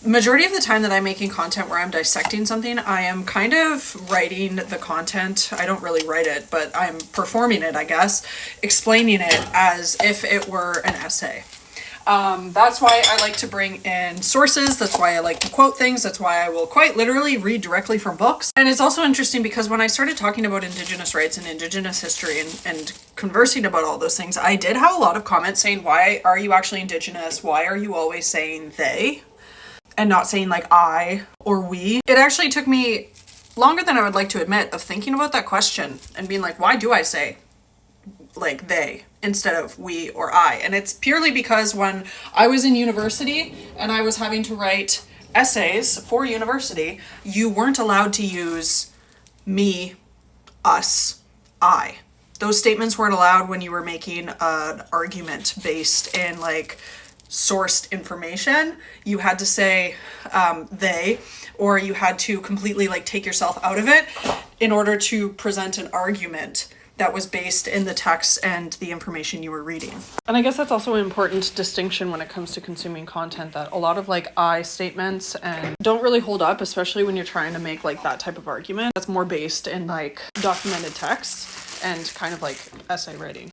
majority of the time that I'm making content where I'm dissecting something, I am kind of writing the content. I don't really write it, but I'm performing it, I guess, explaining it as if it were an essay. That's why I like to bring in sources. That's why I like to quote things. That's why I will quite literally read directly from books. And it's also interesting because when I started talking about Indigenous rights and Indigenous history and conversing about all those things, I did have a lot of comments saying, why are you actually Indigenous? Why are you always saying they and not saying like I or we? It actually took me longer than I would like to admit of thinking about that question and being like, why do I say like they instead of we or I? And it's purely because when I was in university and I was having to write essays for university, you weren't allowed to use me, us, I. Those statements weren't allowed when you were making an argument based in like sourced information. You had to say they, or you had to completely like take yourself out of it in order to present an argument that was based in the text and the information you were reading. And I guess that's also an important distinction when it comes to consuming content, that a lot of like I statements and don't really hold up, especially when you're trying to make like that type of argument that's more based in like documented text and kind of like essay writing.